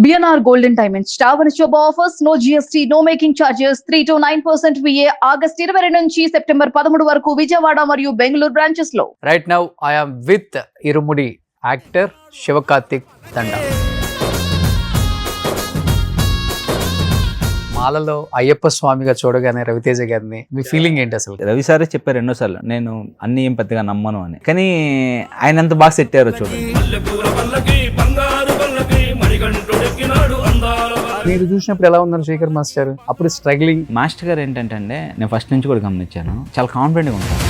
BNR Golden Diamonds Tower Job offers no GST, no making charges, 3 to 9% VA August 22 నుంచి September 13 వరకు విజయవాడ మరియు Bengaluru branches లో. Right now I am with Irumudi actor Shivakarthik Danda. మాలలో అయ్యప్ప స్వామిగా చూడగానే రవితేజ గారిని మీ feeling ఏంటి అసలు? రవి సారే చెప్పారు ఎన్నోసార్లు, నేను అన్ని ఏం పెద్దగా నమ్మను అని. కానీ ఆయన ఎంత బాగా సెట్టారో చూడండి. మీరు చూసినప్పుడు ఎలా ఉన్నారు శేఖర్ మాస్టర్? అప్పుడు స్ట్రగ్లింగ్. మాస్టర్ గారు ఏంటంటే అండి, నేను ఫస్ట్ నుంచి కూడా గమనించాను, చాలా కాన్ఫిడెంట్గా ఉంటాను.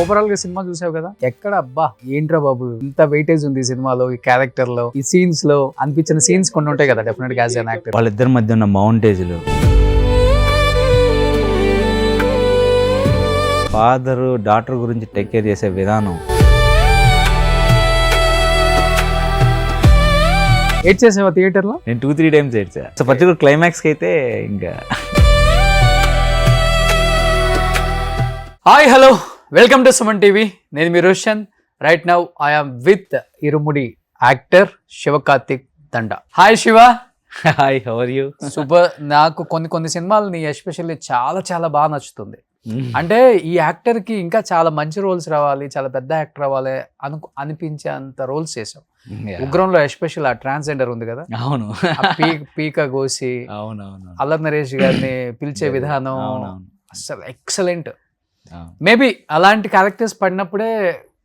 ఓవరాల్ గా సినిమా చూసావు కదా, ఎక్కడ అబ్బా ఏంట్రా బాబు ఇంత వెయిటేజ్ ఉంది ఈ సినిమాలో, ఈ క్యారెక్టర్ లో, ఈ సీన్స్ లో అనిపించిన సీన్స్ కొన్ని ఉంటాయి కదా డెఫినెట్ గా యాజ్ అన్ యాక్టర్. వాళ్ళిద్దరి మధ్య ఉన్న మౌంటేజ్లు, ఫాదర్ డాటర్ గురించి టేక్ కేర్ చేసే విధానం. ఏడ్ చేసావా థియేటర్ లో? నేను 2-3 టైమ్స్ ఏడ్చా. సో పర్టికులర్ క్లైమాక్స్ కి అయితే ఇంకా. Hi hello, welcome to Suman TV. నేను మీ Roshan. Right now I am with Irumudi actor Sivakarthik Danda. Hi Shiva. Hi, how are you? Super. నాకు కొన్ని సినిమాలని ఎస్పెషల్లీ చాలా బాగా నచ్చుతుంది. అంటే ఈ యాక్టర్ కి ఇంకా చాలా మంచి రోల్స్ రావాలి, చాలా పెద్ద యాక్టర్ రావాలి అనిపించే అంత రోల్స్ చేసాం. ఉగ్రంలో ఎస్పెషల్ ఆ ట్రాన్స్జెండర్ ఉంది కదా, అవును, పీక గోసి, అవునవును, అల్లరి నరేష్ గారిని పిలిచే విధానం అసలు ఎక్సలెంట్. మేబీ అలాంటి క్యారెక్టర్స్ పడినప్పుడే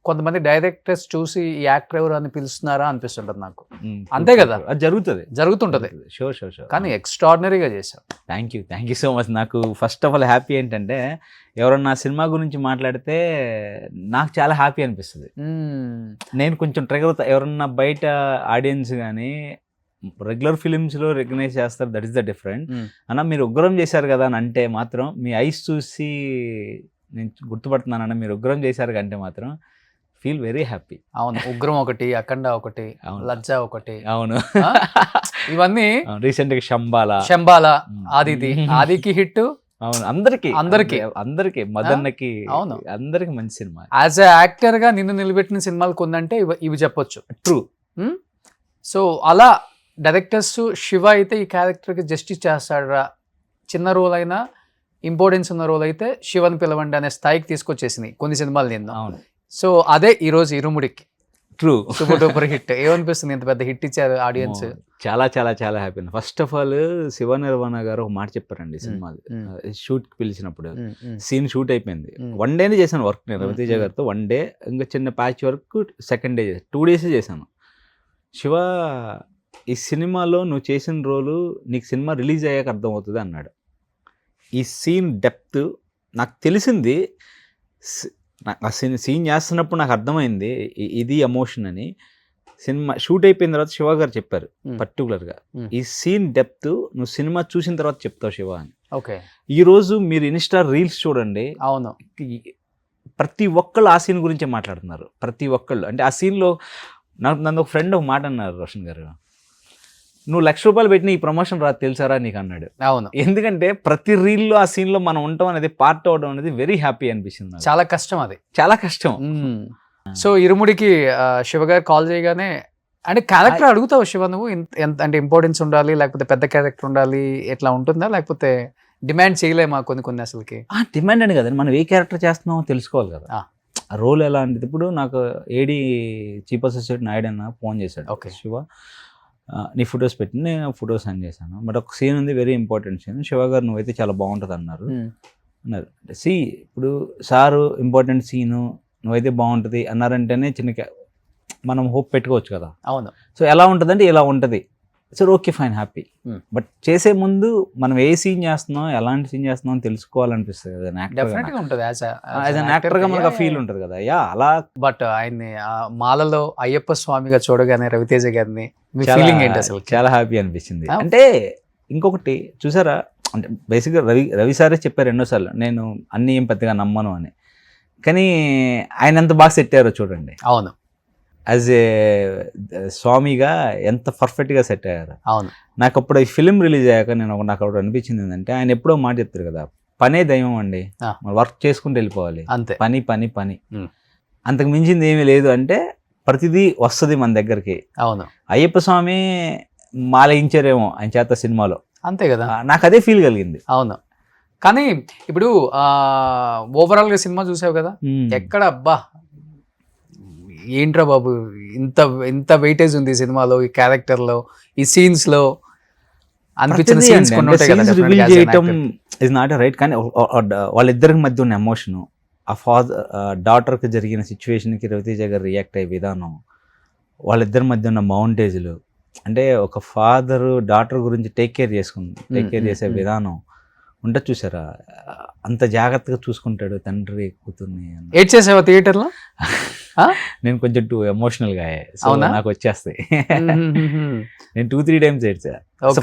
కొంతమంది డైరెక్టర్స్ చూసి ఈ యాక్టర్ ఎవరు అని పిలుస్తున్నారా అనిపిస్తుంటది నాకు. అంతే కదా, అది జరుగుతుంటది. షూర్. కానీ ఎక్స్ట్రాడినరీగా చేశాం. Thank you so much. నాకు ఫస్ట్ ఆఫ్ ఆల్ హ్యాపీ ఏంటంటే, ఎవరన్నా సినిమా గురించి మాట్లాడితే నాకు చాలా హ్యాపీ అనిపిస్తుంది. నేను కొంచెం ట్రిగర్ అవుతా. ఎవరన్నా బయట ఆడియన్స్ కానీ రెగ్యులర్ ఫిలిమ్స్లో రికగ్నైజ్ చేస్తారు, దట్ ఈస్ ద డిఫరెంట్. అన్న మీరు ఉగ్రం చేశారు కదా అని అంటే మాత్రం, మీ ఐస్ చూసి నేను గుర్తుపడుతున్నానన్న, మీరు ఉగ్రం చేశారు అంటే మాత్రం ఫీల్ వెరీ హ్యాపీ. అవును, ఉగ్రం ఒకటి, అఖండ ఒకటి, లజ్జ ఒకటి, అవును, ఇవన్నీ రీసెంట్గా శంబాల, ఆదికి హిట్. అవును, అందరికి మదన్నకి, అవును, అందరికి మంచి సినిమా. యాజ్ ఎ యాక్టర్ గా నిన్ను నిలబెట్టిన సినిమాలు కొందంటే ఇవి చెప్పొచ్చు. ట్రూ. సో అలా డైరెక్టర్స్ శివ అయితే ఈ క్యారెక్టర్ కి జస్టిస్ చేస్తాడరా, చిన్న రోల్ అయినా ఇంపార్టెన్స్ ఉన్న రోల్ అయితే శివని పిలవండి అనే స్థాయికి తీసుకొచ్చేసింది కొన్ని సినిమాలు నేను. అవును. సో అదే ఈ రోజు ఇరుముడికి ట్రూ సూపర్ డూపర్ హిట్. ఏమనిపిస్తుంది ఇంత పెద్ద హిట్ ఇచ్చారు ఆడియన్స్? చాలా happy. First of all Shiva Nirvana garu ఒక మాట చెప్పారండి సినిమా షూట్ కి పిలిచినప్పుడు. సీన్ షూట్ అయిపోయింది, 1 డేనే చేశాను వర్క్ నేను రవితేజ గారితో. 1 డే, ఇంకా చిన్న patch work 2nd day, 2 days చేశాను. శివ, ఈ సినిమాలో నువ్వు చేసిన రోలు నీకు సినిమా రిలీజ్ అయ్యాక అర్థమవుతుంది అన్నాడు. ఈ సీన్ డెప్త్ నాకు తెలిసింది. ఆ సీన్ చేస్తున్నప్పుడు నాకు అర్థమైంది ఇది ఎమోషన్ అని. సినిమా షూట్ అయిపోయిన తర్వాత శివ గారు చెప్పారు పర్టికులర్గా, ఈ సీన్ డెప్త్ నువ్వు సినిమా చూసిన తర్వాత చెప్తావు శివ అని. ఓకే. ఈరోజు మీరు ఇన్స్టా రీల్స్ చూడండి, అవును, ప్రతి ఒక్కళ్ళు ఆ సీన్ గురించే మాట్లాడుతున్నారు. ప్రతి ఒక్కళ్ళు అంటే ఆ సీన్లో నన్ను ఒక ఫ్రెండ్ ఒక మాట అన్నారు, రోషన్ గారు, నువ్వు ₹1,00,000 పెట్టిన ఈ ప్రమోషన్ రాదు తెలుసారా నీకు అన్నాడు. అవును, ఎందుకంటే ప్రతి రీల్లో ఆ సీన్లో మనం ఉంటాం అనేది, పార్ట్ అవడం అనేది వెరీ హ్యాపీ అనిపిస్తుంది. చాలా కష్టం అది, చాలా కష్టం. సో ఇరుముడికి శివ గారు కాల్ చేయగానే, అంటే క్యారెక్టర్ అడుగుతావు శివ నువ్వు ఎంత అంటే ఇంపార్టెన్స్ ఉండాలి, లేకపోతే పెద్ద క్యారెక్టర్ ఉండాలి, ఎట్లా ఉంటుందా, లేకపోతే డిమాండ్ చేయలేమా కొన్ని అసలుకి? డిమాండ్ అని కదండి, మనం ఏ క్యారెక్టర్ చేస్తున్నామో తెలుసుకోవాలి కదా, ఆ రోల్ ఎలా అంటే. ఇప్పుడు నాకు ఏడి చీఫ్ అసోసియేట్ నాయుడు అన్న ఫోన్ చేశాడు, ఓకే శివ నీ ఫొటోస్ పెట్టి, నేను ఫొటోస్ సెండ్ చేశాను, బట్ ఒక సీన్ ఉంది వెరీ ఇంపార్టెంట్ సీన్, శివ గారు నువ్వైతే చాలా బాగుంటుంది అన్నారు. ఇప్పుడు సారు ఇంపార్టెంట్ సీను నువ్వైతే బాగుంటుంది అన్నారంటేనే మనం హోప్ పెట్టుకోవచ్చు కదా. అవును. సో ఎలా ఉంటుందంటే ఇలా ఉంటుంది, సరే ఓకే ఫైన్ హ్యాపీ. బట్ చేసే ముందు మనం ఏ సీన్ చేస్తున్నాం, ఎలాంటి సీన్ చేస్తున్నాం అని తెలుసుకోవాలనిపిస్తుంది కదా. యాక్టర్గా మనకు ఫీల్ ఉంటుంది కదా. అలా. బట్ ఆయన్ని మాలలో అయ్యప్ప స్వామిగా చూడగానే రవితేజ గారిని మీ ఫీలింగ్ ఏంటి అసలు? చాలా హ్యాపీ అనిపించింది. అంటే ఇంకొకటి చూసారా, అంటే బేసిక్గా రవి సారే చెప్పారు ఎన్నోసార్లు, నేను అన్ని ఏం పెద్దగా నమ్మను అని. కానీ ఆయన ఎంత బాగా సెట్టారో చూడండి. అవును, యాజ్ ఏ స్వామిగా ఎంత పర్ఫెక్ట్గా సెట్ అయ్యారు. అవును. నాకు అప్పుడు ఈ ఫిలిం రిలీజ్ అయ్యాక నాకు అప్పుడు అనిపించింది ఏంటంటే, ఆయన ఎప్పుడో మాట చెప్తారు కదా, పనే దైవం అండి, వర్క్ చేసుకుంటూ వెళ్ళిపోవాలి, అంతే, పని. అంతకు మించింది ఏమీ లేదు అంటే ప్రతిదీ వస్తుంది మన దగ్గరికి. అవును, అయ్యప్ప స్వామి మాలయించారేమో ఆయన చేత సినిమాలో, అంతే కదా. నాకు అదే ఫీల్ కలిగింది. అవును, కానీ ఇప్పుడు ఓవరాల్ గా సినిమా చూసావు కదా, ఎక్కడ అబ్బా ఏంట్రా బాబు ఇంత ఇంత వెయిటేజ్ ఉంది ఈ సినిమాలో, ఈ క్యారెక్టర్ లో, ఈ సీన్స్ లో అనిపించిన సీన్స్ కొన్ని ఉంటాయి కదా. రివీల్ చేయటం ఇస్ నాట్ రైట్, కానీ వాళ్ళిద్దరికి మధ్య ఉన్న ఎమోషను, ఆ డాటర్ కి జరిగిన సిచ్యువేషన్ కి రవితేజ గారు రియాక్ట్ అయ్యే విధానం, వాళ్ళిద్దరి మధ్య ఉన్న మౌంటేజ్లు, అంటే ఒక ఫాదర్ డాటర్ గురించి టేక్ కేర్ చేసే విధానం ఉంటుంది చూసారా, అంత జాగ్రత్తగా చూసుకుంటాడు తండ్రి కూతుర్ని. ఏడ్ చేసావా థియేటర్ లో? నేను కొంచెం ఎమోషనల్ గా నాకు వచ్చేస్తాయి. నేను 2-3 టైమ్స్ ఏడ్చా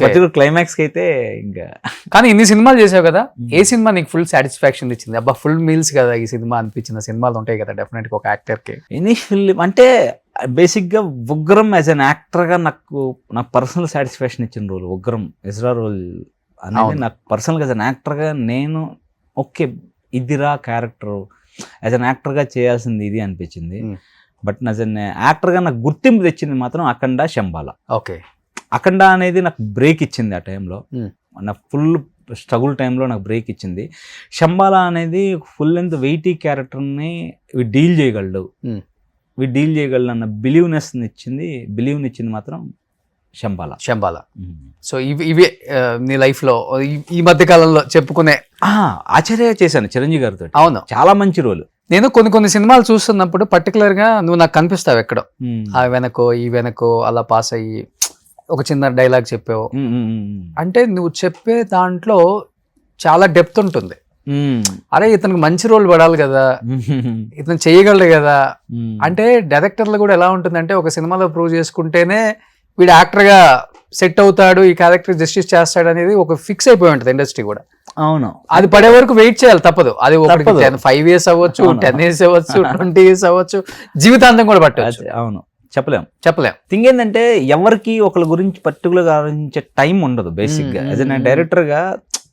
పర్టికులర్ క్లైమాక్స్ కి అయితే. ఇంకా కానీ ఇన్ని సినిమాలు చేసావు కదా, ఏ సినిమా నీకు ఫుల్ సాటిస్ఫాక్షన్ ఇచ్చింది? అబ్బా ఫుల్ మీల్స్ కదా ఈ సినిమా అనిపించిన సినిమాలు ఉంటాయి కదా డెఫినెట్ గా ఒక యాక్టర్ కి. ఎనీ ఫిల్మ్ అంటే బేసిక్ గా ఉగ్రం యాజ్ అన్ యాక్టర్ గా నాకు పర్సనల్ సాటిస్ఫాక్షన్ ఇచ్చిన రోల్ ఉగ్రం. ఎజ్రా రోల్ అనేది నాకు పర్సనల్ గా యాజ్ అన్ యాక్టర్ గా నేను ఓకే ఇదిరా క్యారెక్టర్, యాజ్ అన్ యాక్టర్ గా చేయాల్సింది ఇది అనిపించింది. బట్ యాజ్ అన్ యాక్టర్ గా నాకు గుర్తింపు తెచ్చింది మాత్రం అఖండ, శంబాల. ఓకే, అఖండ అనేది నాకు బ్రేక్ ఇచ్చింది ఆ టైంలో, నా ఫుల్ స్ట్రగుల్ టైంలో నాకు బ్రేక్ ఇచ్చింది. శంబాల అనేది ఫుల్ లెంత్ వెయిటీ క్యారెక్టర్ని డీల్ చేయగలడు అన్న బిలీవ్నెస్ని ఇచ్చింది మాత్రం శంబాల. సో ఇవే నీ లైఫ్ లో ఈ మధ్య కాలంలో చెప్పుకునే ఆశ్చర్య చేశాను చిరంజీవి గారితో. అవును, చాలా మంచి రోల్. నేను కొన్ని సినిమాలు చూస్తున్నప్పుడు పర్టికులర్ గా నువ్వు నాకు కనిపిస్తావు ఎక్కడో, ఆ వెనకో ఈ వెనకో అలా పాస్ అయ్యి ఒక చిన్న డైలాగ్ చెప్పావు. అంటే నువ్వు చెప్పే దాంట్లో చాలా డెప్త్ ఉంటుంది. అరే ఇతనికి మంచి రోల్ పడాలి కదా, ఇతను చేయగలడు కదా. అంటే డైరెక్టర్లు కూడా ఎలా ఉంటుందంటే ఒక సినిమాలో ప్రూవ్ చేసుకుంటేనే వీడు యాక్టర్ గా సెట్ అవుతాడు, ఈ క్యారెక్టర్ జస్టిస్ చేస్తాడు అనేది ఒక ఫిక్స్ అయిపోయి ఉంటుంది ఇండస్ట్రీ కూడా. అవును, అది పడే వరకు వెయిట్ చేయాలి, తప్పదు. అది 5 years అవ్వచ్చు, 10 years అవ్వచ్చు, 20 years అవ్వచ్చు, జీవితాంతం కూడా పట్టవచ్చు. అవును, చెప్పలేం. థింగ్ ఏంటంటే ఎవరికి ఒకరి గురించి పర్టికులర్ గా ఆలోచించే టైం ఉండదు బేసిక్ గా. యాజ్ అ డైరెక్టర్ గా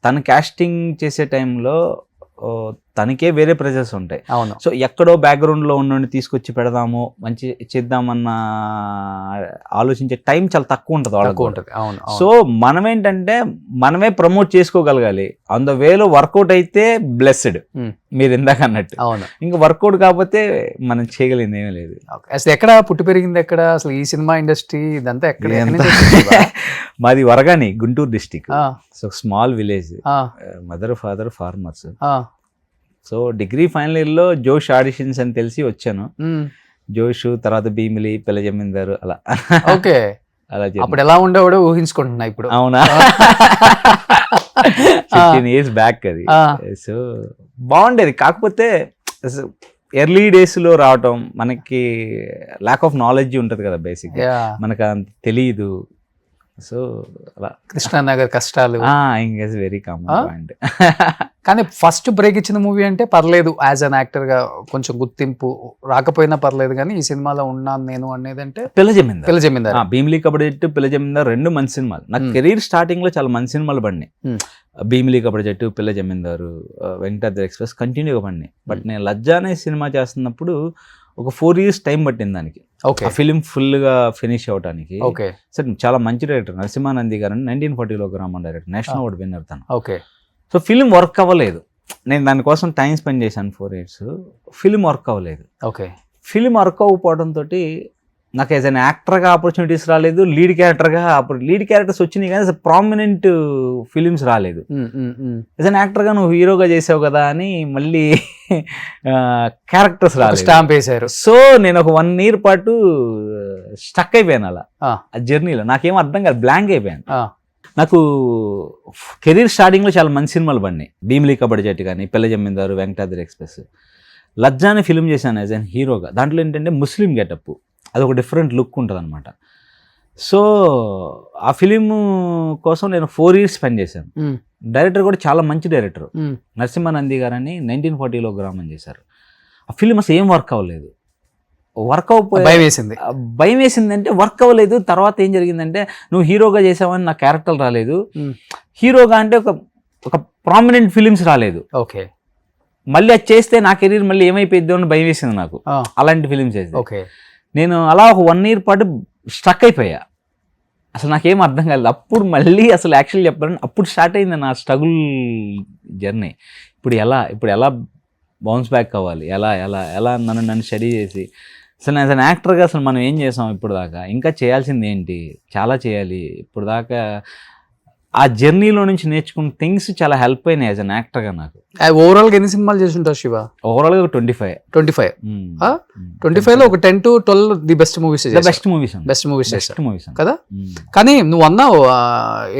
తను కాస్టింగ్ చేసే టైంలో తనకే వేరే ప్రెజర్స్ ఉంటాయి. అవును, సో ఎక్కడో బ్యాక్గ్రౌండ్ లో ఉన్న తీసుకొచ్చి పెడదాము, మంచి చేద్దామన్న ఆలోచించే టైం చాలా తక్కువ ఉంటుంది వాళ్ళకు. సో మనమేంటంటే మనమే ప్రమోట్ చేసుకోగలగాలి. ఆన్ ద వేలో వర్కౌట్ అయితే బ్లెస్డ్, మీరు ఇందాక అన్నట్టు. అవును, ఇంకా వర్కౌట్ కాకపోతే మనం చేయగలిగింది ఏమీ లేదు. అసలు ఎక్కడ పుట్టి పెరిగింది ఎక్కడ అసలు ఈ సినిమా ఇండస్ట్రీ ఇదంతా ఎక్కడ? మాది Varagani, Guntur district. So small village, mother father farmers. So degree final year లో జోష్ ఆడిషన్స్ అని తెలిసి వచ్చాను. జోష్ తర్వాత భీమిలి, పిల్ల జమీందారు అలా. ఓకే, అలా అప్పుడు ఎలా ఉండేవాడో ఊహించుకుంటున్నా ఇప్పుడు. అవునా, 15 years బ్యాక్ అది. సో బాగుండేది. కాకపోతే ఎర్లీ డేస్ లో రావటం, మనకి ల్యాక్ ఆఫ్ నాలెడ్జ్ ఉంటది కదా బేసిక్, మనకు అంత తెలియదు. సో అలా కృష్ణానగర్ కష్టాలు వెరీ కామన్ పాయింట్. కానీ ఫస్ట్ బ్రేక్ ఇచ్చిన మూవీ అంటే పర్లేదు, యాజ్ అన్ యాక్టర్ గా కొంచెం గుర్తింపు రాకపోయినా పర్లేదు, కానీ ఈ సినిమాలో ఉన్నాను నేను అనేది అంటే పిల్ల జమీందార్. భీమిలి కబడ్డీ జట్టు, పిల్ల జమీందార్ 2 మంచి సినిమాలు. నాకు కెరీర్ స్టార్టింగ్ లో చాలా మంచి సినిమాలు పడినాయి. భీమిలి కబడ్డీ జట్టు, పిల్ల జమీందారు, వెంకటాద్రి ఎక్స్ప్రెస్ కంటిన్యూగా పడినాయి. బట్ నేను లజ్జా అనే సినిమా చేస్తున్నప్పుడు ఒక 4 years టైం పట్టింది దానికి, ఆ ఫిలిం ఫుల్ గా ఫినిష్ అవడానికి. సరే, చాలా మంచి డైరెక్టర్ నరసింహానంది గారు, 1940లో గ్రామం డైరెక్టర్, నేషనల్ అవార్డు విన్నర్ తను. సో ఫిలిం వర్క్ అవ్వలేదు. నేను దానికోసం టైం స్పెండ్ చేశాను 4 years. ఫిలిం వర్క్ అవ్వలేదు. ఫిలిం వర్క్ అవ్వకపోవడంతో నాకు యాజ్ అన్ యాక్టర్గా ఆపర్చునిటీస్ రాలేదు, లీడ్ క్యారెక్టర్స్ వచ్చినాయి కానీ ప్రామినెంట్ ఫిలిమ్స్ రాలేదు. యాజ్ అన్ యాక్టర్గా నువ్వు హీరోగా చేసావు కదా అని మళ్ళీ క్యారెక్టర్స్ రాలేదు, స్టాంప్ వేశారు. సో నేను ఒక 1 year పాటు స్టక్ అయిపోయాను అలా ఆ జర్నీలో. నాకేం అర్థం కాదు, బ్లాంక్ అయిపోయాను. నాకు కెరీర్ స్టార్టింగ్లో చాలా మంచి సినిమాలు పడినాయి. భీమిలి కబడ్డీ జట్టు కానీ, పిల్ల జమీందారు, వెంకటాద్రి ఎక్స్ప్రెస్. లజ్జా అనే ఫిలిం చేశాను యాజ్ అన్ హీరోగా. దాంట్లో ఏంటంటే ముస్లిం గెటప్, అది ఒక డిఫరెంట్ లుక్ ఉంటుంది అనమాట. సో ఆ ఫిలిం కోసం నేను 4 years స్పెండ్ చేశాను. డైరెక్టర్ కూడా చాలా మంచి డైరెక్టర్, నరసింహానంది గారని 1940లో గ్రామం చేశారు. ఆ ఫిలిం అసలు ఏం వర్క్ అవ్వలేదు. భయం వేసింది అంటే వర్క్ అవ్వలేదు. తర్వాత ఏం జరిగిందంటే, నువ్వు హీరోగా చేసావని నా క్యారెక్టర్ రాలేదు, హీరోగా అంటే ఒక ప్రామినెంట్ ఫిలిమ్స్ రాలేదు. మళ్ళీ అది చేస్తే నా కెరీర్ మళ్ళీ ఏమైపోయిద్దో అని భయం వేసింది నాకు, అలాంటి ఫిలిమ్స్ చేస్తే. నేను అలా ఒక 1 year పాటు స్ట్రక్ అయిపోయా. అసలు నాకేం అర్థం కాలేదు. అప్పుడు మళ్ళీ అసలు యాక్చువల్ చెప్పాలంటే అప్పుడు స్టార్ట్ అయింది నా స్ట్రగుల్ జర్నీ. ఇప్పుడు ఎలా బౌన్స్ బ్యాక్ అవ్వాలి, ఎలా నన్ను స్టడీ చేసి అసలు యాజ్ అన్ యాక్టర్గా అసలు మనం ఏం చేసాం ఇప్పుడు దాకా, ఇంకా చేయాల్సింది ఏంటి, చాలా చేయాలి. ఇప్పుడు దాకా ఆ జర్నీలో నుంచి నేర్చుకున్న థింగ్స్ చాలా హెల్ప్ అయినాయి యాజ్ అన్ యాక్టర్గా నాకు. ఓవరాల్గా ఎన్ని సినిమాలు చేసి ఉంటావు శివ? ఓవరాల్గా 25. 25లో ఒక 10 to 12 the best movies best movies కదా. కానీ నువ్వు అన్నావు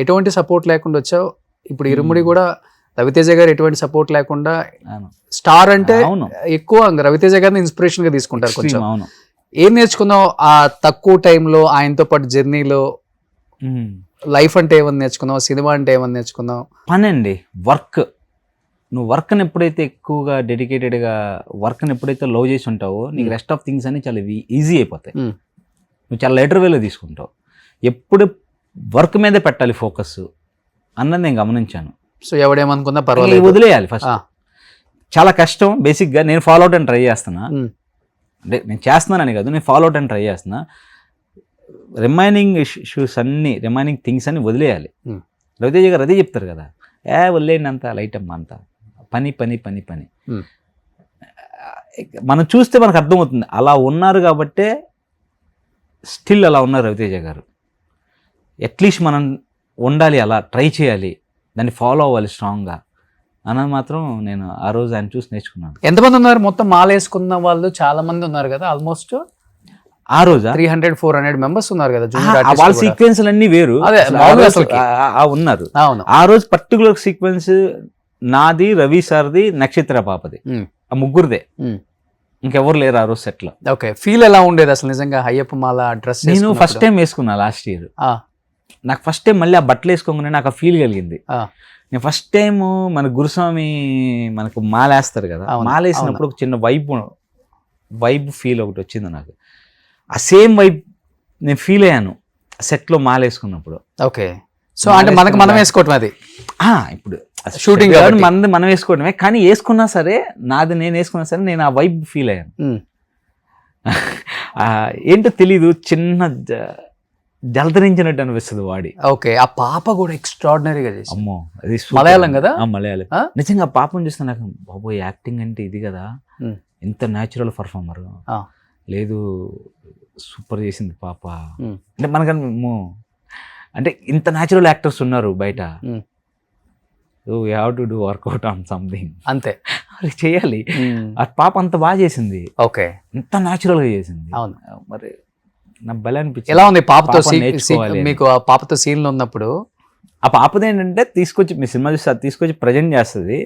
ఎటువంటి సపోర్ట్ లేకుండా వచ్చావు. ఇప్పుడు ఇరుముడి కూడా రవితేజ గారు ఎటువంటి సపోర్ట్ లేకుండా స్టార్ అంటే ఎక్కువ రవితేజ గారిని ఇన్స్పిరేషన్ గా తీసుకుంటారు. కొంచెం ఏం నేర్చుకున్నావు ఆ తక్కువ టైంలో ఆయనతో పాటు జర్నీలో? లైఫ్ అంటే ఏమని నేర్చుకున్నావు, సినిమా అంటే ఏమని నేర్చుకున్నావు? పని అండి, వర్క్. నువ్వు వర్క్ని ఎప్పుడైతే ఎక్కువగా డెడికేటెడ్గా వర్క్ని ఎప్పుడైతే లవ్ చేసి ఉంటావో నీకు రెస్ట్ ఆఫ్ థింగ్స్ అన్ని చాలా ఈజీ అయిపోతాయి. నువ్వు చాలా లెటర్ వేలో తీసుకుంటావు. ఎప్పుడు వర్క్ మీదే పెట్టాలి ఫోకస్ అన్నది నేను గమనించాను. సో ఎవడేమనుకున్నా పర్వాలేదు, వదిలేయాలి ఫస్ట్. చాలా కష్టం బేసిక్గా. నేను ఫాలో అవుట్ అని ట్రై చేస్తున్నా, అంటే నేను చేస్తున్నానని కాదు, నేను ఫాలో అవుట్ అని ట్రై చేస్తున్నా. రిమైనింగ్ ఇష్యూస్ అన్ని, రిమైనింగ్ థింగ్స్ అన్ని వదిలేయాలి. రవితేజ గారు అదే చెప్తారు కదా, వదిలేయండి అంత లైట్ అమ్మ, అంత పని పని పని పని. మనం చూస్తే మనకు అర్థమవుతుంది అలా ఉన్నారు కాబట్టే స్టిల్ అలా ఉన్నారు రవితేజ గారు. అట్లీస్ట్ మనం ఉండాలి, అలా ట్రై చేయాలి, దాన్ని ఫాలో అవ్వాలి స్ట్రాంగ్గా అన్నది మాత్రం నేను ఆ రోజు ఆయన చూసి నేర్చుకున్నాను. ఎంతమంది ఉన్నారు మొత్తం మాల వేసుకున్న వాళ్ళు? చాలా మంది ఉన్నారు కదా, ఆల్మోస్ట్ ఆ రోజు 300-400 మెంబర్స్ ఉన్నారు కదా. వాళ్ళ సీక్వెన్స్ అన్ని వేరు ఉన్నారు. ఆ రోజు పర్టికులర్ సీక్వెన్స్ నాది, రవి సార్ది, నక్షత్ర పాపది, ఆ ముగ్గురుదే, ఇంకెవరు లేరు ఆ రోజు సెట్ లో. ఓకే, ఫీల్ ఎలా ఉండేది అసలు నిజంగా అయ్యప్ప మాల డ్రెస్? నేను ఫస్ట్ టైం వేసుకున్నా లాస్ట్ ఇయర్. నాకు ఫస్ట్ టైం మళ్ళీ ఆ బట్టలు వేసుకోగానే నాకు ఆ ఫీల్ కలిగింది. నేను ఫస్ట్ టైం మన గురుస్వామి మనకు మాల వేస్తారు కదా, మాల వేసినప్పుడు ఒక చిన్న వైబ్ ఫీల్ ఒకటి వచ్చింది నాకు. ఆ సేమ్ వైబ్ నేను ఫీల్ అయ్యాను సెట్లో మాల వేసుకున్నప్పుడు. ఓకే, సో అంటే మనకు మనం వేసుకోవటం అది ఇప్పుడు షూటింగ్ మనం వేసుకోవడమే, కానీ వేసుకున్నా సరే నాది నేను వేసుకున్నా సరే నేను ఆ వైబ్ ఫీల్ అయ్యాను. ఏంటో తెలీదు, చిన్న జలధరించినట్టు అనిపిస్తుంది వాడి. ఓకే, ఆ పాప కూడా ఎక్స్ట్రాడినరీగా చేసి. అమ్మో, అది మలయాళం కదా? మలయాళం. నిజంగా ఆ పాపను చూస్తే నాకు బాబోయ్, యాక్టింగ్ అంటే ఇది కదా, ఎంత న్యాచురల్ పర్ఫార్మర్. లేదు, సూపర్ చేసింది పాప. అంటే మనకన్నా అంటే ఇంత న్యాచురల్ యాక్టర్స్ ఉన్నారు బయట. You have to do workout on something, అంతే అది చేయాలి. ఆ పాప అంత బాగా చేసింది. ఓకే, ఎంత న్యాచురల్ గా చేసింది. అవును, మరి నాకు భలే అనిపించింది. ఎలా ఉంది పాపతో మీకు? ఆ పాపతో సీన్లు ఉన్నప్పుడు ఆ పాపది ఏంటంటే తీసుకొచ్చి మీ సినిమా చూస్తే అది తీసుకొచ్చి ప్రజెంట్ చేస్తుంది.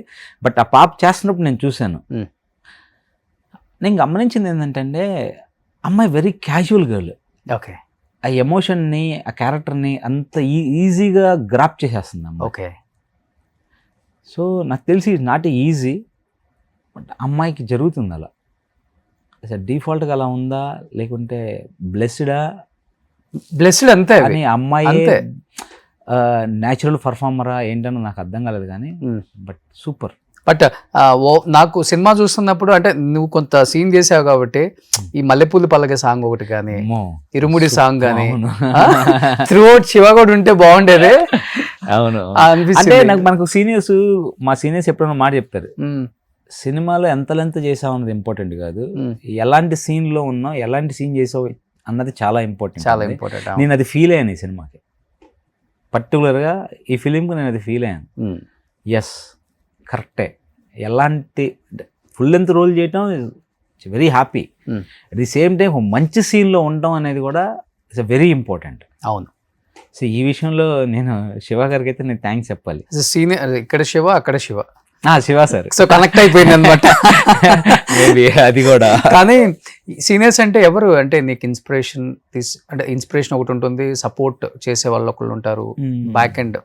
బట్ ఆ పాప చేస్తున్నప్పుడు నేను చూశాను, నేను గమనించింది ఏంటంటే అమ్మాయి వెరీ క్యాజువల్ గర్ల్. ఓకే, ఆ ఎమోషన్ని, ఆ క్యారెక్టర్ని అంత ఈజీగా గ్రాప్ చేసేస్తుంది అమ్మ. ఓకే, సో నాకు తెలిసి ఇట్స్ నాట్ ఈజీ, బట్ అమ్మాయికి జరుగుతుంది అలా. డిఫాల్ట్గా అలా ఉందా లేకుంటే బ్లెస్డ్ అంతే అని అమ్మాయి న్యాచురల్ పర్ఫార్మరా ఏంటనో నాకు అర్థం కాలేదు, కానీ బట్ సూపర్. బట్ నాకు సినిమా చూస్తున్నప్పుడు అంటే నువ్వు కొంత సీన్ చేసావు కాబట్టి ఈ మల్లెపూలు పల్లకి సాంగ్ ఒకటి కానీ, ఇరుముడి సాంగ్ కానీ, త్రూ అవుట్ శివ కూడా ఉంటే బాగుండేది. అవును, అంటే నాకు మనకు మా సీనియర్స్ ఎప్పుడైనా మాట చెప్తారు, సినిమాలో ఎంత లెంత్ చేసావు అన్నది ఇంపార్టెంట్ కాదు, ఎలాంటి సీన్లో ఉన్నావు, ఎలాంటి సీన్ చేసావు అన్నది చాలా ఇంపార్టెంట్. నేను అది ఫీల్ అయ్యాను ఈ సినిమాకి, పర్టికులర్గా ఈ ఫిలింకి నేను అది ఫీల్ అయ్యాను. ఎస్, కరెక్టే. ఎలాంటి ఫుల్ లెంత్ రోల్ చేయటం very happy. At the same time మంచి సీన్లో ఉండటం అనేది కూడా ఇట్స్ వెరీ ఇంపార్టెంట్. అవును, సో ఈ విషయంలో నేను శివ గారికి అయితే నేను థ్యాంక్స్ చెప్పాలి. సీనియర్ ఇక్కడ శివ, అక్కడ Shiva, Shiva sir. So connect అయిపోయింది అనమాట. అది కూడా. కానీ సీనియర్స్ అంటే ఎవరు అంటే నీకు ఇన్స్పిరేషన్ అంటే ఇన్స్పిరేషన్ ఒకటి ఉంటుంది, సపోర్ట్ చేసే వాళ్ళు ఒకళ్ళు ఉంటారు, బ్యాక్ ఎండ్.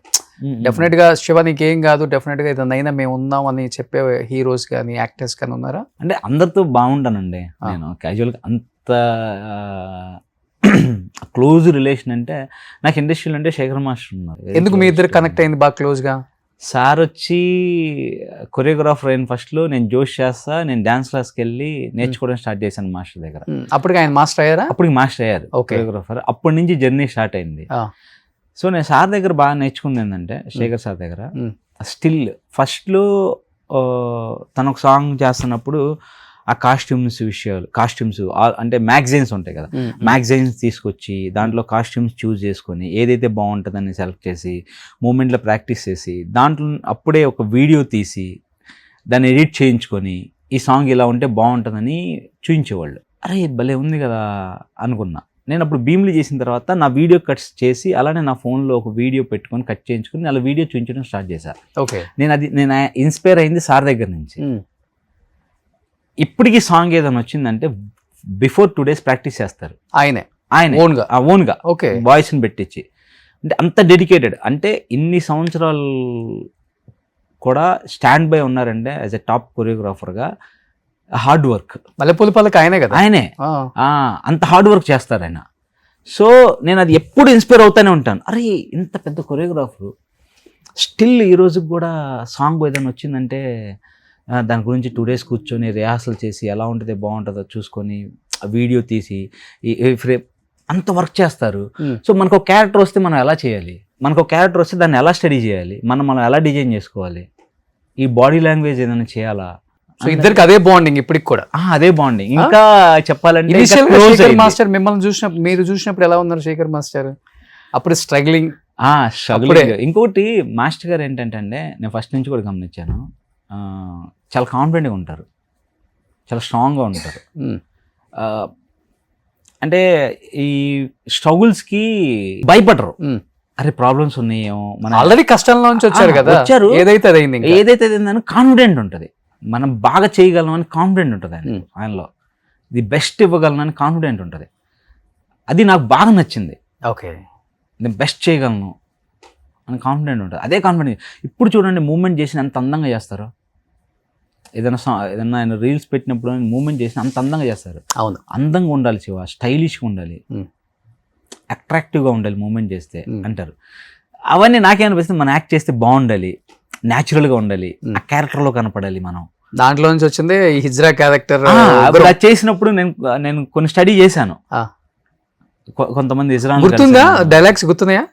డెఫినెట్ గా శివ నీకేం కాదు, డెఫినెట్ గా ఇదైనా మేము ఉన్నాం అని చెప్పే హీరోస్ కానీ యాక్టర్స్ కానీ ఉన్నారా? అంటే అందరితో బాగుంటానండి నేను క్యాజువల్గా. అంత క్లోజ్ రిలేషన్ అంటే నాకు ఇండస్ట్రీలో అంటే శేఖర్ మాస్టర్ ఉన్నారు. ఎందుకు మీ ఇద్దరు కనెక్ట్ అయింది బాగా క్లోజ్ గా? సార్ వచ్చి కొరియోగ్రాఫర్ అయిన ఫస్ట్లో నేను జోష్ చేస్తా, నేను డాన్స్ క్లాస్కి వెళ్ళి నేర్చుకోవడం స్టార్ట్ చేశాను మాస్టర్ దగ్గర. అప్పటికి ఆయన మాస్టర్ అయ్యారా? అప్పటికి మాస్టర్ అయ్యారు కొరియోగ్రాఫర్. అప్పటి నుంచి జర్నీ స్టార్ట్ అయింది. సో నేను సార్ దగ్గర బాగా నేర్చుకుంది ఏంటంటే, శేఖర్ సార్ దగ్గర స్టిల్ ఫస్ట్లో తను ఒక సాంగ్ చేస్తున్నప్పుడు ఆ కాస్ట్యూమ్స్ అంటే మ్యాగజైన్స్ ఉంటాయి కదా, మ్యాగజైన్స్ తీసుకొచ్చి దాంట్లో కాస్ట్యూమ్స్ చూస్ చేసుకొని ఏదైతే బాగుంటుందని సెలెక్ట్ చేసి మూమెంట్లో ప్రాక్టీస్ చేసి దాంట్లో అప్పుడే ఒక వీడియో తీసి దాన్ని ఎడిట్ చేయించుకొని ఈ సాంగ్ ఇలా ఉంటే బాగుంటుందని చూపించేవాళ్ళు. అరే భలే ఉంది కదా అనుకున్నా. నేను అప్పుడు భీమ్లీ చేసిన తర్వాత నా వీడియో కట్స్ చేసి అలానే నా ఫోన్లో ఒక వీడియో పెట్టుకొని కట్ చేయించుకొని అలా వీడియో చూపించడం స్టార్ట్ చేశాను. నేను ఇన్స్పైర్ అయింది సార్ దగ్గర నుంచి. ఇప్పటికీ సాంగ్ ఏదైనా వచ్చిందంటే బిఫోర్ 2 days ప్రాక్టీస్ చేస్తారు ఆయన ఓన్గా వాయిస్ని పెట్టించి. అంటే అంత డెడికేటెడ్. అంటే ఇన్ని సంవత్సరాలు కూడా స్టాండ్ బై ఉన్నారంటే యాజ్ ఎ టాప్ కొరియోగ్రాఫర్గా. హార్డ్ వర్క్ మల్లెపూల పల్లకి ఆయనే కదా, ఆయనే అంత హార్డ్ వర్క్ చేస్తారు ఆయన. సో నేను అది ఎప్పుడు ఇన్స్పైర్ అవుతానే ఉంటాను. అరే ఇంత పెద్ద కొరియోగ్రాఫరు స్టిల్ ఈ రోజుకి కూడా సాంగ్ ఏదైనా వచ్చిందంటే దాని గురించి 2 days కూర్చొని రిహార్సల్ చేసి ఎలా ఉంటుంది బాగుంటుందో చూసుకొని వీడియో తీసి ఫ్రేమ్ అంత వర్క్ చేస్తారు. సో మనకు ఒక క్యారెక్టర్ వస్తే మనం ఎలా చేయాలి, మనకు ఒక క్యారెక్టర్ వస్తే దాన్ని ఎలా స్టడీ చేయాలి, మనం ఎలా డిజైన్ చేసుకోవాలి, ఈ బాడీ లాంగ్వేజ్ ఏదైనా చేయాలా. సో ఇద్దరికి అదే బాండింగ్ ఇప్పటికి కూడా. అదే బాండింగ్. ఇంకా చెప్పాలంటే శేఖర్ మాస్టర్ మిమ్మల్ని చూసినప్పుడు, మీరు చూసినప్పుడు ఎలా ఉన్నారు శేఖర్ మాస్టర్? అప్పుడు స్ట్రగ్లింగ్. ఇంకోటి మాస్టర్ గారు ఏంటంటే అండి, నేను ఫస్ట్ నుంచి కూడా గమనించాను, చాలా కాన్ఫిడెంట్గా ఉంటారు, చాలా స్ట్రాంగ్గా ఉంటారు. అంటే ఈ స్ట్రగుల్స్కి భయపడరు. అరే ప్రాబ్లమ్స్ ఉన్నాయేమో, మన ఆల్రెడీ కష్టంలో నుంచి వచ్చారు కదా, ఏదైతే అయిందని కాన్ఫిడెంట్ ఉంటుంది. మనం బాగా చేయగలం అని కాన్ఫిడెంట్ ఉంటుంది ఆయనలో. ది బెస్ట్ ఇవ్వగలను కాన్ఫిడెంట్ ఉంటుంది. అది నాకు బాగా నచ్చింది. నేను బెస్ట్ చేయగలను అని కాన్ఫిడెంట్ ఉంటుంది. అదే కాన్ఫిడెంట్. ఇప్పుడు చూడండి మూమెంట్ చేసిన ఎంత అందంగా చేస్తారో. ఏదైనా ఆయన రీల్స్ పెట్టినప్పుడు మూమెంట్ చేసిన అంత అందంగా చేస్తారు. అవును, అందంగా ఉండాలి శివ, స్టైలిష్గా ఉండాలి, అట్రాక్టివ్గా ఉండాలి మూమెంట్ చేస్తే అంటారు. అవన్నీ నాకేమనిపిస్తుంది, మనం యాక్ట్ చేస్తే బాగుండాలి, న్యాచురల్గా ఉండాలి, ఆ క్యారెక్టర్లో కనపడాలి. మనం దాంట్లో నుంచి వచ్చింది ఈ హిజ్రా క్యారెక్టర్. అది చేసినప్పుడు నేను కొన్ని స్టడీ చేశాను. కొంతమంది హిజ్రా గుర్తుందా, డైలాగ్స్ గుర్తున్నాయా?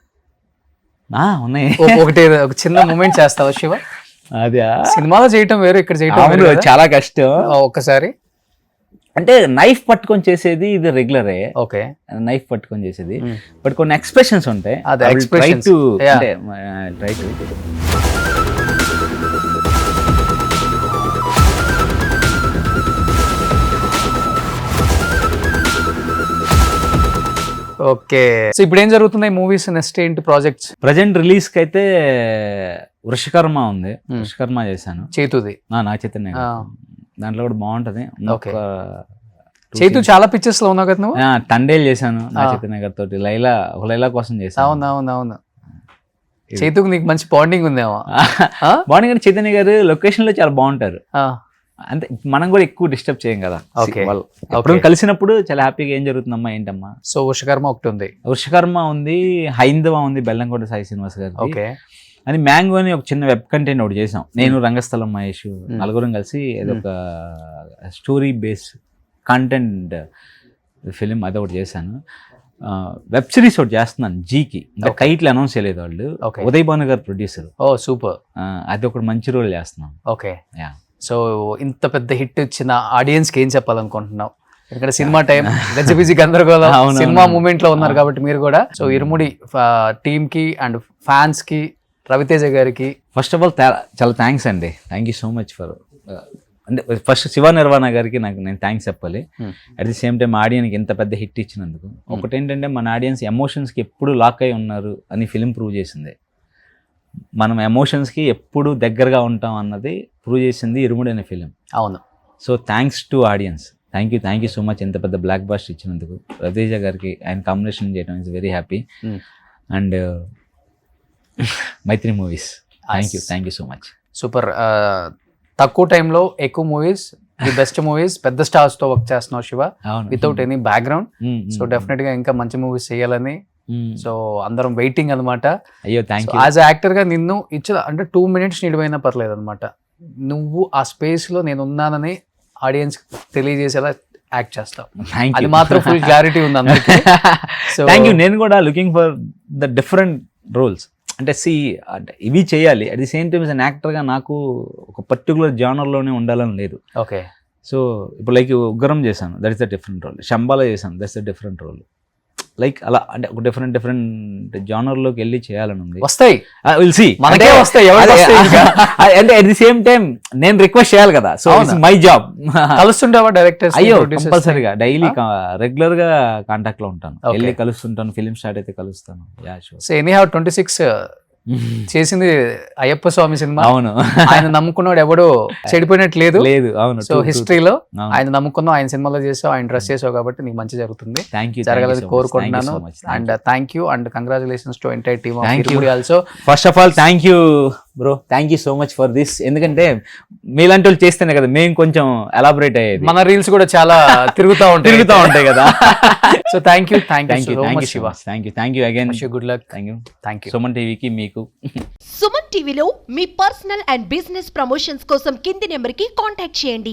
ఉన్నాయి. ఒక చిన్న మూమెంట్ చేస్తావా శివ? అదే సినిమాలో చేయటం వేరు, ఇక్కడ చేయటం చాలా కష్టం. ఒక్కసారి అంటే నైఫ్ పట్టుకొని చేసేది ఇది రెగ్యులరే. నైఫ్ పట్టుకొని చేసేది, బట్ కొన్ని ఎక్స్ప్రెషన్స్ ఉంటాయి. ఓకే. సో ఇప్పుడు ఏం జరుగుతున్నాయి మూవీస్, నెక్స్ట్ ఏంటి ప్రాజెక్ట్స్? ప్రజెంట్ రిలీజ్ కి అయితే వృషకర్మ ఉంది, వృషకర్మ చేశాను. చేతుది నా చైతన్య, దాంట్లో కూడా బాగుంటది. చేతు చాలా పిక్చర్స్ లో ఉన్నావు కదా నువ్వు. టండేల్ చేశాను నా చైతన్య గారి తోటి, లైలా కోసం చేశాను. అవును. చేతుకు నీకు మంచి బాండింగ్ ఉందేమో. బాండింగ్ అంటే చైతన్య గారు లొకేషన్ లో చాలా బాగుంటారు. అంటే మనం కూడా ఎక్కువ డిస్టర్బ్ చేయం కదా. అప్పుడు కలిసినప్పుడు చాలా హ్యాపీగా ఏం జరుగుతుందమ్మా ఏంటమ్మా. సో వృషకర్మ ఒకటి ఉంది, వృషకర్మ ఉంది, హైందవ ఉంది, బెల్లంకోట సాయి శ్రీనివాస్ గారు. అని మ్యాంగో అని ఒక చిన్న వెబ్ కంటెంట్ ఒకటి చేసాం, నేను రంగస్థలం మహేష్ నలుగురం కలిసి. ఏదొక స్టోరీ బేస్ కంటెంట్ ఫిలిం అది ఒకటి చేశాను. వెబ్ సిరీస్ ఒకటి చేస్తున్నాను జీకి, ఇంకా టైటిల్ అనౌన్స్ చేయలేదు వాళ్ళు. ఉదయ్ భాను గారు ప్రొడ్యూసర్. సూపర్. అది ఒకటి మంచి రోల్ చేస్తున్నాం. సో ఇంత పెద్ద హిట్ ఇచ్చిన ఆడియన్స్ కి ఏం చెప్పాలనుకుంటున్నావు? ఇక్కడ సినిమా టైం గజిబిజి గందరగోళం, సినిమా మూమెంట్ లో ఉన్నారు కాబట్టి మీరు కూడా. సో ఇరుముడి టీమ్ కి అండ్ ఫ్యాన్స్ కి, రవితేజ గారికి ఫస్ట్ ఆఫ్ ఆల్ చాలా థ్యాంక్స్ అండి. Thank you so much for, అంటే ఫస్ట్ శివ నిర్వాణ గారికి నేను థ్యాంక్స్ చెప్పాలి. అట్ ది సేమ్ టైం ఆడియన్కి ఎంత పెద్ద హిట్ ఇచ్చినందుకు. ఒకటి ఏంటంటే మన ఆడియన్స్ ఎమోషన్స్కి ఎప్పుడు లాక్ అయి ఉన్నారు అని ఫిలిం ప్రూవ్ చేసింది. మనం ఎమోషన్స్కి ఎప్పుడు దగ్గరగా ఉంటాం అన్నది ప్రూవ్ చేసింది ఇరుముడి అనే ఫిలిం. అవును. So thanks to audience, thank you so much ఎంత పెద్ద బ్లాక్ బాస్టర్ ఇచ్చినందుకు. రవితేజ గారికి ఆయన కాంబినేషన్ చేయడం is very happy. And Mythri Movies, thank you so much. Super. తక్కువ టైంలో ఎక్కువ మూవీస్, ది బెస్ట్ మూవీస్, పెద్ద స్టార్స్ తో వర్క్ చేస్తున్నావు Shiva, without any background. So definite గా ఇంకా మంచి మూవీస్ చేయాలని సో అందరం వెయిటింగ్ అనమాట. అయ్యో థ్యాంక్ యూ. యాజ్ యాక్టర్ గా నిన్ను ఇచ్చిన అంటే 2 minutes నిడిపోయినా పర్లేదు అనమాట. నువ్వు ఆ స్పేస్ లో నేను ఉన్నానని ఆడియన్స్ తెలియజేసేలా యాక్ట్ చేస్తావు. థ్యాంక్ అది యూ. మాత్రం ఫుల్ క్లారిటీ ఉంది అందరికీ. So, thank you. నేను కూడా looking for the different roles. అంటే అంటే ఇవి చేయాలి, at the same time an యాక్టర్గా నాకు ఒక పర్టికులర్ జానర్లోనే ఉండాలని లేదు. ఓకే. సో ఇప్పుడు లైక్ ఉగ్రం చేశాను, that is the different role. Shambala చేశాను, that's the different role. Like అలా అంటే ఒక డిఫరెంట్ జానర్లోకి వెళ్ళి చేయాలని ఉంది. వస్తాయి, విల్ సీ, మనకే వస్తాయి, ఎవరికి వస్తాయి ఇంకా? అంటే అట్ ది సేమ్ టైం నేను రిక్వెస్ట్ చేయాలి కదా, సో ఇట్స్ మై జాబ్. కలుస్తుంటావా డైరెక్టర్స్? అయ్యో కంపల్సరీగా డైలీ రెగ్యులర్ గా కాంటాక్ట్ లో ఉంటాను, వెళ్ళి కలుస్తుంటాను, ఫిలిం స్టార్ట్ అయితే కలుస్తాను. సో ఎనీ హావ్ 26 చేసింది అయ్యప్ప స్వామి సినిమా. అవును, ఆయన నమ్ముకున్నాడు ఎవడో చెడిపోయినట్టు లేదు. లేదు, అవును. సో హిస్టరీలో ఆయన నమ్ముకున్నావు, ఆయన సినిమాలో చేసావు, ఆయన డ్రెస్ చేసావు కాబట్టి నీకు మంచి జరుగుతుంది, జరగాలని కోరుకుంటున్నాను. And thank you and congratulations to entire team also. First of all thank you bro, thank you so much for this. ఎందుకంటే మీలాంటి వాళ్ళు చేస్తేనే కదా మేము కొంచెం ఎలాబరేట్ అయ్యేది. మన రీల్స్ కూడా చాలా తిరుగుతూ ఉంటాయి కదా. So thank you Shiva. Thank you again. Good luck. Thank you. Suman టీవీకి మీకు. సుమన్ టీవీలో మీ పర్సనల్ అండ్ బిజినెస్ ప్రమోషన్స్ కోసం కింది నెంబర్కి కాంటాక్ట్ చేయండి.